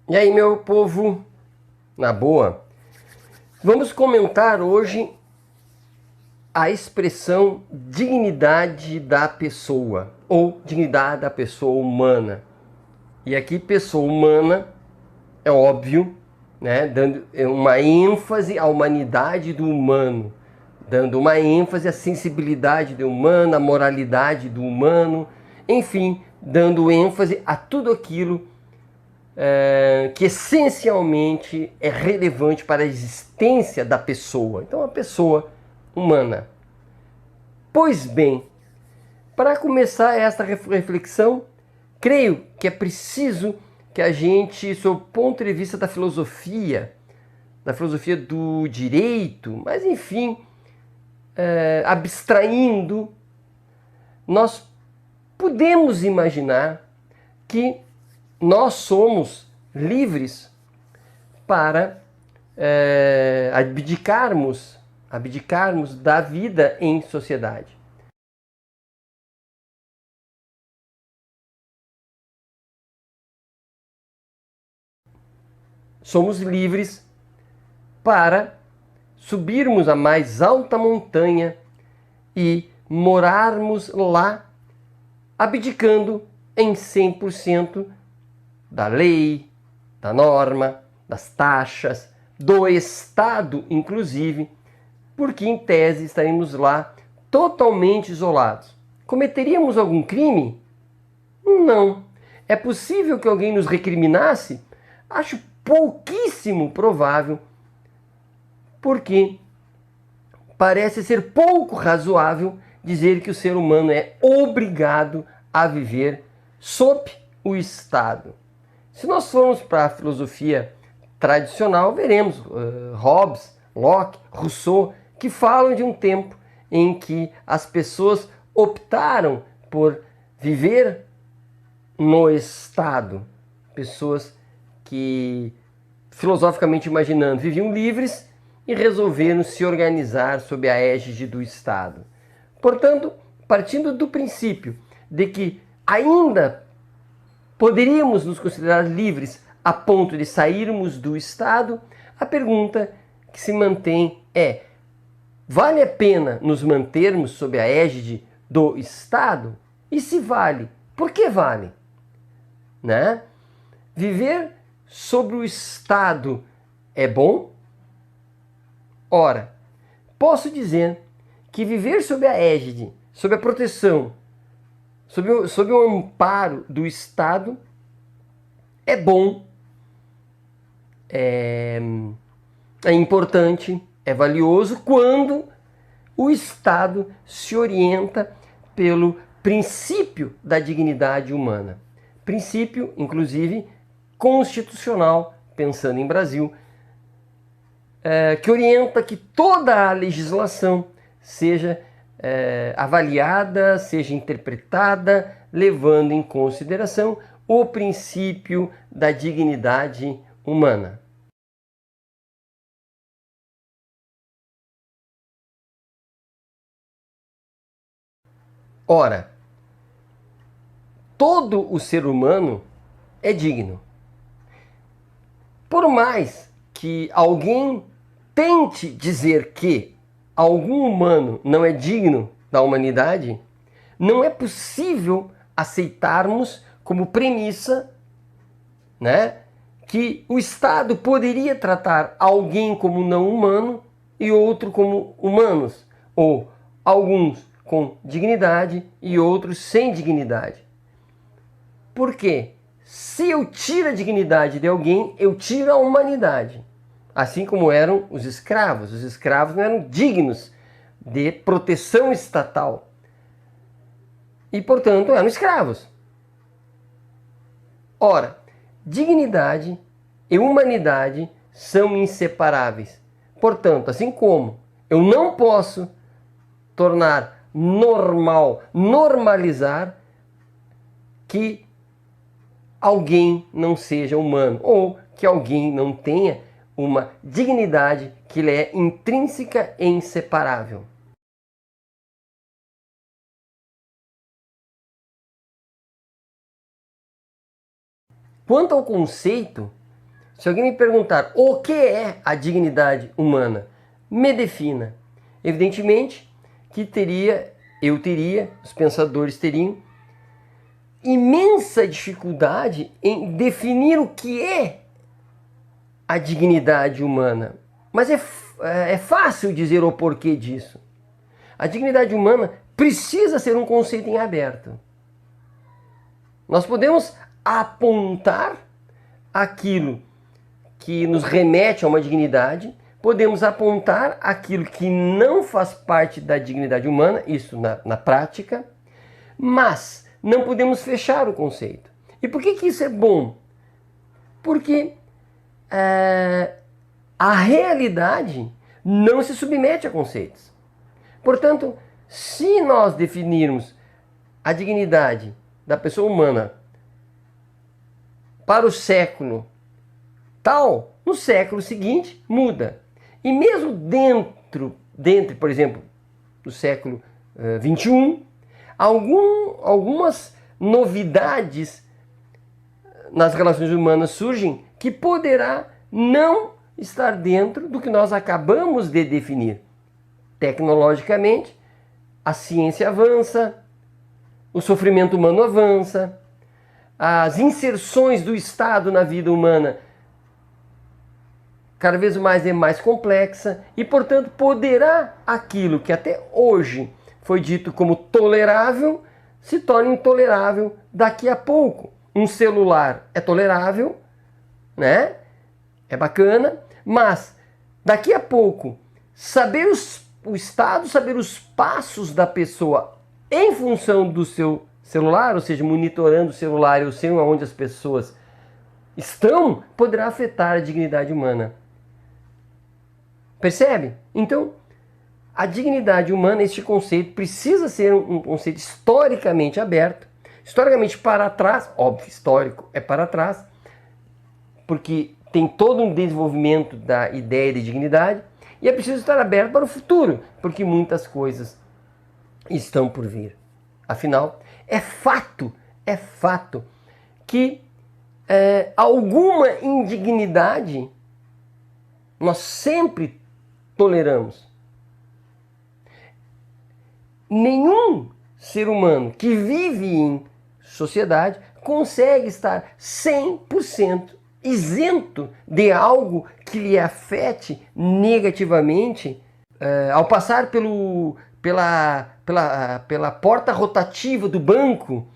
E aí, meu povo, na boa, vamos comentar hoje a expressão dignidade da pessoa ou dignidade da pessoa humana. E aqui, pessoa humana, é óbvio, né, dando uma ênfase à humanidade do humano, dando uma ênfase à sensibilidade do humano, à moralidade do humano, enfim, dando ênfase a tudo aquilo que essencialmente é relevante para a existência da pessoa. Então, a pessoa humana. Pois bem, para começar esta reflexão, creio que é preciso que a gente, sob o ponto de vista da filosofia do direito, mas enfim, abstraindo, nós podemos imaginar que nós somos livres para abdicarmos da vida em sociedade. Somos livres para subirmos a mais alta montanha e morarmos lá, abdicando em 100% da lei, da norma, das taxas, do Estado, inclusive, porque em tese estaremos lá totalmente isolados. Cometeríamos algum crime? Não. É possível que alguém nos recriminasse? Acho pouquíssimo provável, porque parece ser pouco razoável dizer que o ser humano é obrigado a viver sob o Estado. Se nós formos para a filosofia tradicional, veremos Hobbes, Locke, Rousseau, que falam de um tempo em que as pessoas optaram por viver no Estado. Pessoas que, filosoficamente imaginando, viviam livres e resolveram se organizar sob a égide do Estado. Portanto, partindo do princípio de que ainda poderíamos nos considerar livres a ponto de sairmos do Estado, a pergunta que se mantém é: vale a pena nos mantermos sob a égide do Estado? E se vale, por que vale? Né? Viver sobre o Estado é bom? Ora, posso dizer que viver sob a égide, sob a proteção, sob o amparo do Estado é bom, é importante, é valioso quando o Estado se orienta pelo princípio da dignidade humana. Princípio, inclusive, constitucional, pensando em Brasil, que orienta que toda a legislação seja avaliada, seja interpretada, levando em consideração o princípio da dignidade humana. Ora, todo o ser humano é digno. Por mais que alguém tente dizer que algum humano não é digno da humanidade, não é possível aceitarmos como premissa, né, que o Estado poderia tratar alguém como não humano e outro como humanos, ou alguns com dignidade e outros sem dignidade. Por quê? Se eu tiro a dignidade de alguém, eu tiro a humanidade. Assim como eram os escravos. Os escravos não eram dignos de proteção estatal. E, portanto, eram escravos. Ora, dignidade e humanidade são inseparáveis. Portanto, assim como eu não posso tornar normal, normalizar que alguém não seja humano ou que alguém não tenha uma dignidade que lhe é intrínseca e inseparável. Quanto ao conceito Se alguém me perguntar o que é a dignidade humana, me defina. Evidentemente que eu teria, os pensadores teriam imensa dificuldade em definir o que é a dignidade humana. Mas é fácil dizer o porquê disso. A dignidade humana precisa ser um conceito em aberto. Nós podemos apontar aquilo que nos remete a uma dignidade, podemos apontar aquilo que não faz parte da dignidade humana, isso na prática, mas não podemos fechar o conceito. E por que isso é bom? Porque a realidade não se submete a conceitos. Portanto, se nós definirmos a dignidade da pessoa humana para o século tal, no século seguinte muda. E mesmo dentro, por exemplo, do século XXI, algumas novidades nas relações humanas surgem que poderá não estar dentro do que nós acabamos de definir. Tecnologicamente, a ciência avança, o sofrimento humano avança, as inserções do Estado na vida humana cada vez mais é mais complexa e, portanto, poderá aquilo que até hoje foi dito como tolerável se torne intolerável daqui a pouco. Um celular é tolerável, né? É bacana, mas daqui a pouco saber o Estado, saber os passos da pessoa em função do seu celular, ou seja, monitorando o celular, eu sei onde as pessoas estão, poderá afetar a dignidade humana. Percebe? Então, a dignidade humana, este conceito, precisa ser um conceito historicamente aberto, historicamente para trás, óbvio, histórico é para trás, porque tem todo um desenvolvimento da ideia de dignidade, e é preciso estar aberto para o futuro, porque muitas coisas estão por vir. Afinal, é fato que alguma indignidade nós sempre toleramos. Nenhum ser humano que vive em sociedade consegue estar 100% isento de algo que lhe afete negativamente ao passar pela porta rotativa do banco,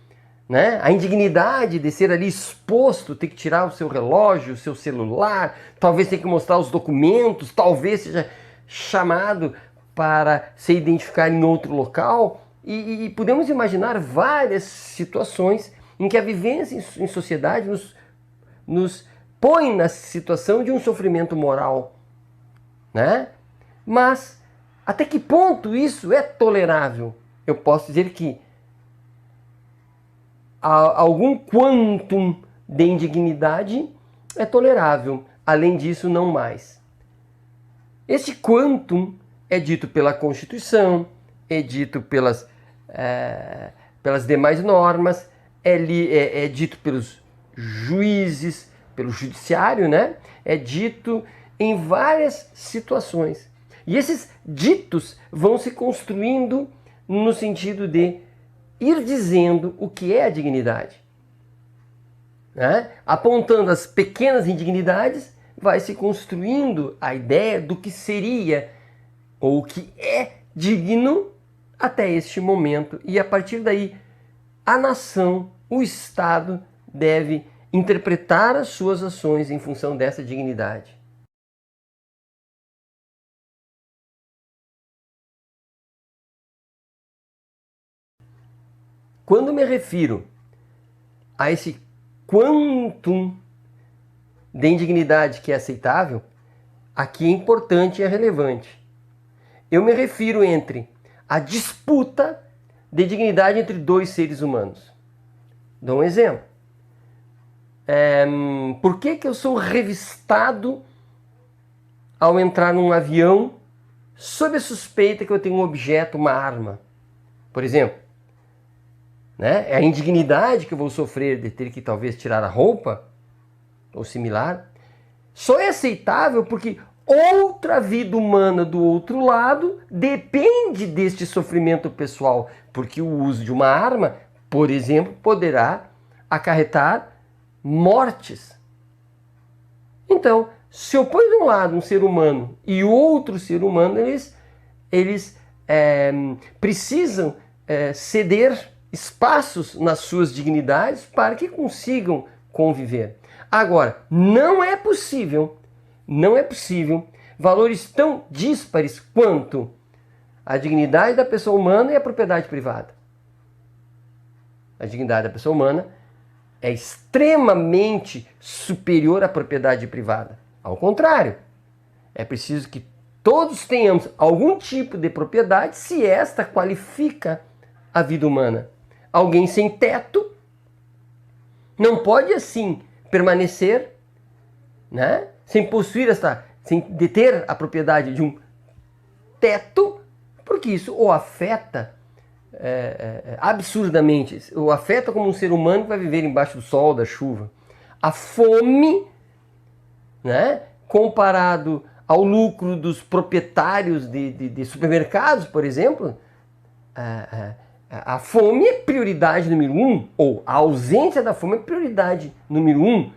né? A indignidade de ser ali exposto, ter que tirar o seu relógio, o seu celular, talvez ter que mostrar os documentos, talvez seja chamado para se identificar em outro local. E podemos imaginar várias situações em que a vivência em sociedade nos põe na situação de um sofrimento moral, né? Mas até que ponto isso é tolerável? Eu posso dizer que algum quantum de indignidade é tolerável, além disso não mais. Esse quantum é dito pela Constituição, é dito pelas demais normas, é dito pelos juízes, pelo judiciário, né? É dito em várias situações. E esses ditos vão se construindo no sentido de ir dizendo o que é a dignidade, né? Apontando as pequenas indignidades, vai se construindo a ideia do que seria ou o que é digno até este momento. E a partir daí, a nação, o Estado, deve interpretar as suas ações em função dessa dignidade. Quando me refiro a esse quantum de indignidade que é aceitável, aqui é importante e é relevante. Eu me refiro entre a disputa de dignidade entre dois seres humanos. Dou um exemplo. Por que eu sou revistado ao entrar num avião sob a suspeita que eu tenho um objeto, uma arma? Por exemplo, né? É a indignidade que eu vou sofrer de ter que talvez tirar a roupa ou similar. só é aceitável porque outra vida humana do outro lado depende deste sofrimento pessoal, porque o uso de uma arma, por exemplo, poderá acarretar mortes. Então, se eu ponho de um lado um ser humano e outro ser humano, eles precisam ceder espaços nas suas dignidades para que consigam conviver. Agora, não é possível valores tão díspares quanto a dignidade da pessoa humana e a propriedade privada. A dignidade da pessoa humana é extremamente superior à propriedade privada. Ao contrário, é preciso que todos tenhamos algum tipo de propriedade se esta qualifica a vida humana. Alguém sem teto não pode assim permanecer, né, sem possuir sem deter a propriedade de um teto, porque isso o afeta absurdamente, o afeta como um ser humano que vai viver embaixo do sol, da chuva. A fome, né, comparado ao lucro dos proprietários de supermercados, por exemplo, a fome é prioridade número 1, ou a ausência da fome é prioridade número 1.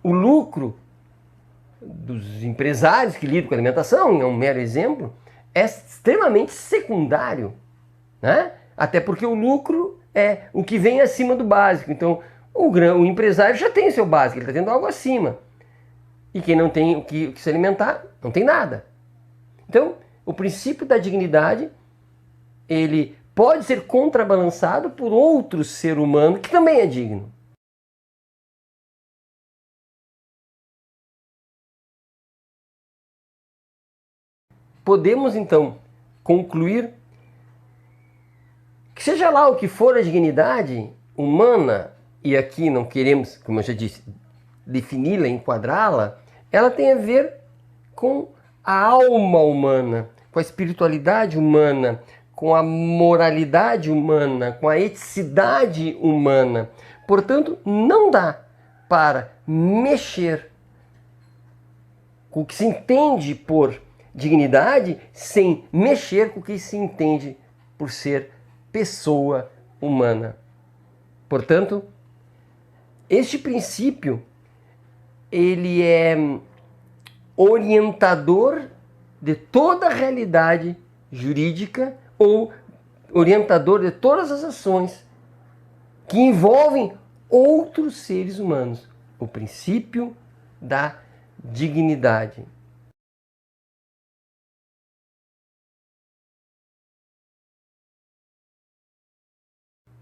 O lucro dos empresários que lidam com alimentação, é um mero exemplo, é extremamente secundário, né? Até porque o lucro é o que vem acima do básico. Então, o empresário já tem o seu básico, ele está tendo algo acima. E quem não tem o que se alimentar, não tem nada. Então, o princípio da dignidade, ele pode ser contrabalançado por outro ser humano que também é digno. Podemos, então, concluir que seja lá o que for a dignidade humana, e aqui não queremos, como eu já disse, defini-la, enquadrá-la, ela tem a ver com a alma humana, com a espiritualidade humana, com a moralidade humana, com a eticidade humana. Portanto, não dá para mexer com o que se entende por dignidade sem mexer com o que se entende por ser pessoa humana. Portanto, este princípio ele é orientador de toda a realidade jurídica ou orientador de todas as ações que envolvem outros seres humanos. O princípio da dignidade.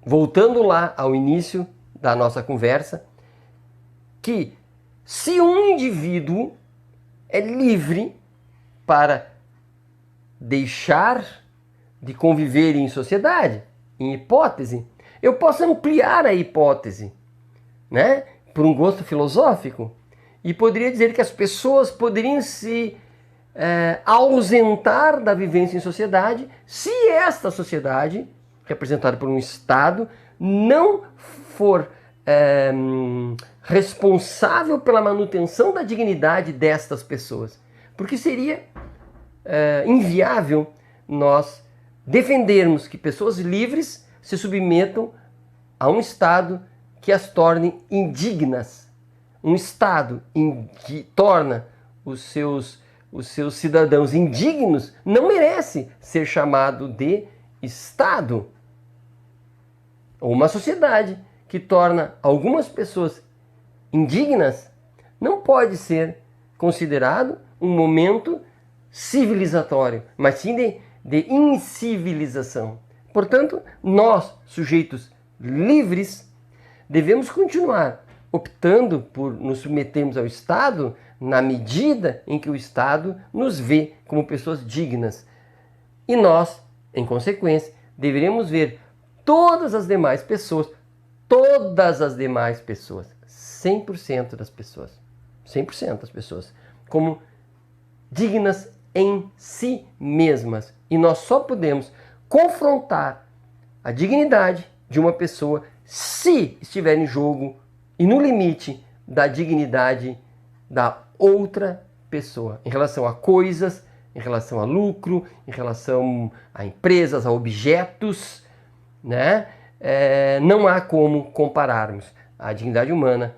Voltando lá ao início da nossa conversa, que se um indivíduo é livre para deixar de conviver em sociedade, em hipótese, eu posso ampliar a hipótese, né, por um gosto filosófico, e poderia dizer que as pessoas poderiam se ausentar da vivência em sociedade se esta sociedade, representada por um Estado, não for responsável pela manutenção da dignidade destas pessoas. Porque seria inviável nós defendermos que pessoas livres se submetam a um Estado que as torne indignas. Um Estado que torna os seus cidadãos indignos não merece ser chamado de Estado. Ou uma sociedade que torna algumas pessoas indignas não pode ser considerado um momento civilizatório, mas sim de incivilização. Portanto, nós, sujeitos livres, devemos continuar optando por nos submetermos ao Estado na medida em que o Estado nos vê como pessoas dignas. E nós, em consequência, deveremos ver todas as demais pessoas, 100% das pessoas, 100% das pessoas, como dignas em si mesmas. E nós só podemos confrontar a dignidade de uma pessoa se estiver em jogo e no limite da dignidade da outra pessoa, em relação a coisas, em relação a lucro, em relação a empresas, a objetos, né? Não há como compararmos a dignidade humana,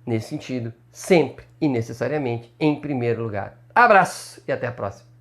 nesse sentido, sempre e necessariamente em primeiro lugar. Abraço e até a próxima.